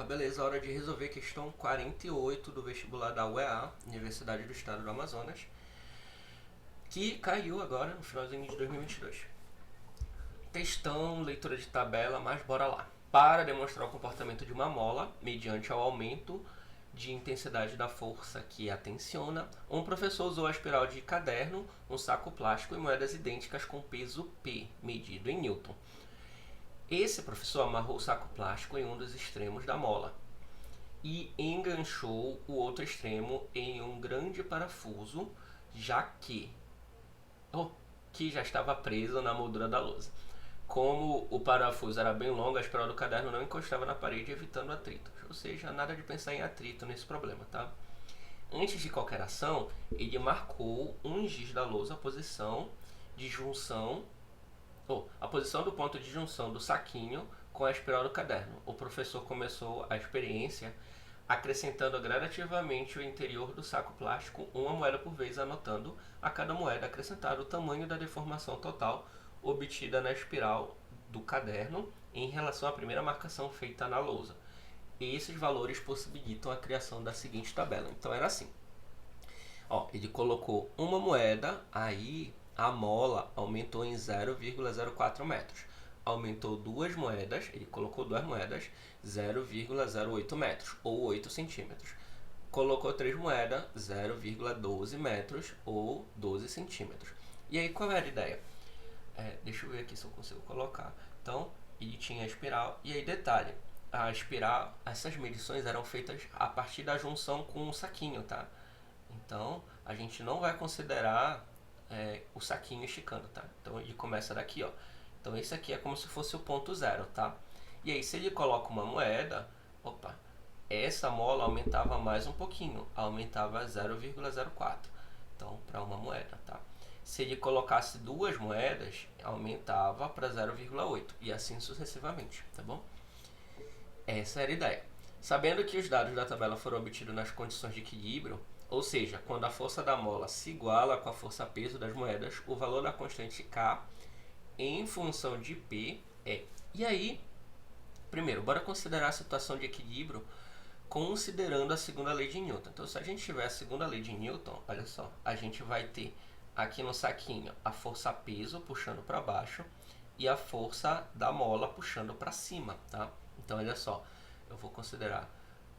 Opa, beleza, hora de resolver questão 48 do vestibular da UEA, Universidade do Estado do Amazonas, que caiu agora no finalzinho de 2022. Textão, leitura de tabela, mas bora lá. Para demonstrar o comportamento de uma mola, mediante ao aumento de intensidade da força que a tensiona, um professor usou a espiral de caderno, um saco plástico e moedas idênticas com peso P, medido em Newton. Esse professor amarrou o saco plástico em um dos extremos da mola e enganchou o outro extremo em um grande parafuso, que já estava preso na moldura da lousa. Como o parafuso era bem longo, a espiral do caderno não encostava na parede, evitando atrito. Ou seja, nada de pensar em atrito nesse problema, tá? Antes de qualquer ação, ele marcou um giz da lousa a posição de junção a posição do ponto de junção do saquinho com a espiral do caderno. O professor começou a experiência acrescentando gradativamente o interior do saco plástico uma moeda por vez, anotando a cada moeda acrescentada o tamanho da deformação total obtida na espiral do caderno em relação à primeira marcação feita na lousa. Esses valores possibilitam a criação da seguinte tabela. Então era assim. Ele colocou uma moeda, aí a mola aumentou em 0,04 metros. Aumentou duas moedas, ele colocou duas moedas, 0,08 metros, ou 8 centímetros. Colocou três moedas, 0,12 metros, ou 12 centímetros. E aí qual era a ideia? Deixa eu ver aqui se eu consigo colocar. Então, ele tinha a espiral, e aí detalhe, a espiral, essas medições eram feitas a partir da junção com o saquinho, tá? Então, a gente não vai considerar o saquinho esticando, tá? Então, ele começa daqui, ó. Então, esse aqui é como se fosse o ponto zero, tá? E aí, se ele coloca uma moeda, essa mola aumentava mais um pouquinho, aumentava 0,04. Então, para uma moeda, tá? Se ele colocasse duas moedas, aumentava para 0,8 e assim sucessivamente, tá bom? Essa era a ideia. Sabendo que os dados da tabela foram obtidos nas condições de equilíbrio, ou seja, quando a força da mola se iguala com a força-peso das moedas, o valor da constante K em função de P é. E aí, primeiro, bora considerar a situação de equilíbrio considerando a segunda lei de Newton. Então, se a gente tiver a segunda lei de Newton, olha só, a gente vai ter aqui no saquinho a força-peso puxando para baixo e a força da mola puxando para cima, tá? Então, olha só, eu vou considerar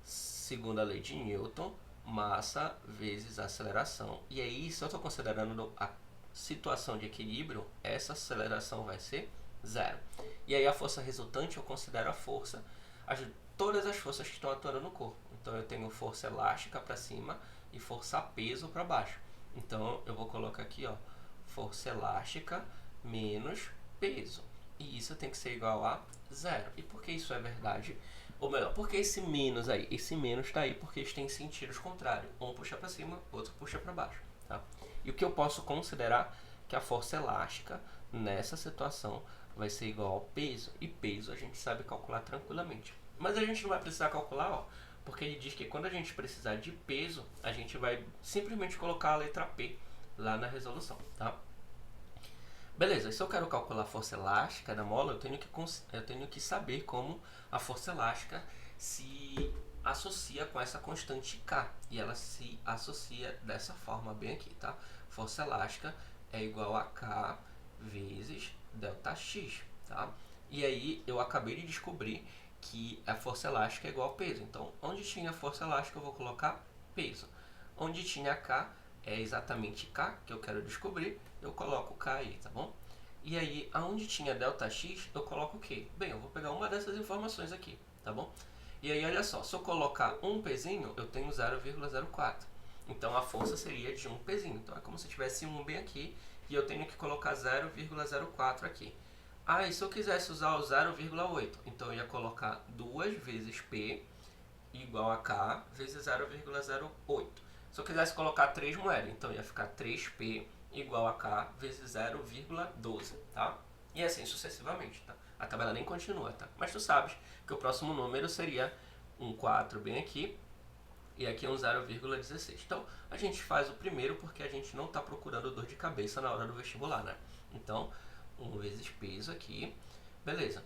segunda lei de Newton, massa vezes aceleração. E aí, se eu estou considerando a situação de equilíbrio, essa aceleração vai ser zero. E aí, a força resultante, eu considero a força, todas as forças que estão atuando no corpo. Então, eu tenho força elástica para cima e força a peso para baixo. Então, eu vou colocar aqui, ó, força elástica menos peso. E isso tem que ser igual a zero. E por que isso é verdade? Ou melhor, por que esse menos aí? Esse menos está aí porque eles têm sentidos contrários. Um puxa para cima, outro puxa para baixo. Tá? E o que eu posso considerar que a força elástica nessa situação vai ser igual ao peso. E peso a gente sabe calcular tranquilamente. Mas a gente não vai precisar calcular, ó, porque ele diz que quando a gente precisar de peso, a gente vai simplesmente colocar a letra P lá na resolução, tá? Beleza, e se eu quero calcular a força elástica da mola, eu tenho que saber como a força elástica se associa com essa constante K. E ela se associa dessa forma bem aqui, tá? Força elástica é igual a K vezes ΔX, tá? E aí eu acabei de descobrir que a força elástica é igual ao peso. Então, onde tinha força elástica eu vou colocar peso. Onde tinha K é exatamente K, que eu quero descobrir, eu coloco K aí, tá bom? E aí, aonde tinha ΔX, eu coloco o quê? Bem, eu vou pegar uma dessas informações aqui, tá bom? E aí, olha só, se eu colocar um pezinho, eu tenho 0,04. Então, a força seria de um pezinho. Então, é como se tivesse um bem aqui e eu tenho que colocar 0,04 aqui. E se eu quisesse usar o 0,8, então eu ia colocar 2 vezes P igual a K vezes 0,08. Se eu quisesse colocar 3 moedas, então ia ficar 3P igual a K vezes 0,12, tá? E assim sucessivamente, tá? A tabela nem continua, tá? Mas tu sabes que o próximo número seria um 4 bem aqui, e aqui é um 0,16. Então, a gente faz o primeiro porque a gente não está procurando dor de cabeça na hora do vestibular, né? Então, 1 vezes peso aqui, beleza.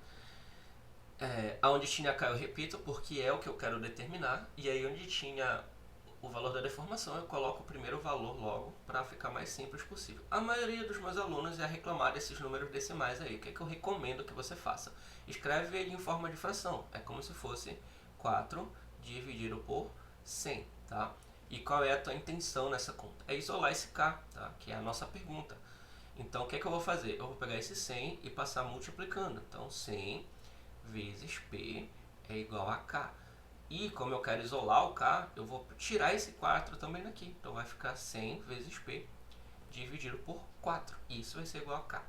Onde tinha K eu repito, porque é o que eu quero determinar. E aí onde tinha o valor da deformação, eu coloco o primeiro valor logo, para ficar mais simples possível. A maioria dos meus alunos ia reclamar desses números decimais aí. O que é que eu recomendo que você faça? Escreve ele em forma de fração. É como se fosse 4 dividido por 100, tá? E qual é a tua intenção nessa conta? É isolar esse K, tá? Que é a nossa pergunta. Então, o que é que eu vou fazer? Eu vou pegar esse 100 e passar multiplicando. Então, 100 vezes P é igual a K. E como eu quero isolar o K, eu vou tirar esse 4 também daqui. Então, vai ficar 100 vezes P dividido por 4. Isso vai ser igual a K.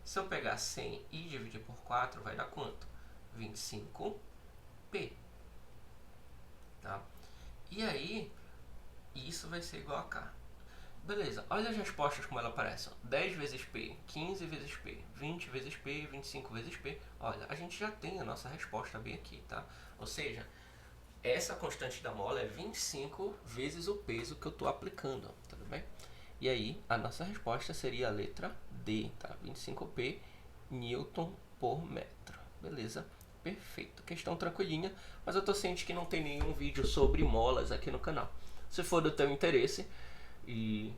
Se eu pegar 100 e dividir por 4, vai dar quanto? 25P. Tá? E aí, isso vai ser igual a K. Beleza, olha as respostas como elas aparecem. 10 vezes P, 15 vezes P, 20 vezes P, 25 vezes P. Olha, a gente já tem a nossa resposta bem aqui, tá? Ou seja, essa constante da mola é 25 vezes o peso que eu estou aplicando, tudo bem? E aí, a nossa resposta seria a letra D, tá? 25P Newton por metro, beleza? Perfeito, questão tranquilinha, mas eu tô ciente que não tem nenhum vídeo sobre molas aqui no canal. Se for do teu interesse e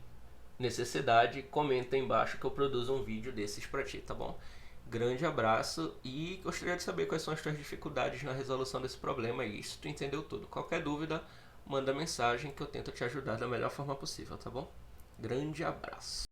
necessidade, comenta aí embaixo que eu produzo um vídeo desses pra ti, tá bom? Grande abraço e gostaria de saber quais são as tuas dificuldades na resolução desse problema e se tu entendeu tudo. Qualquer dúvida, manda mensagem que eu tento te ajudar da melhor forma possível, tá bom? Grande abraço!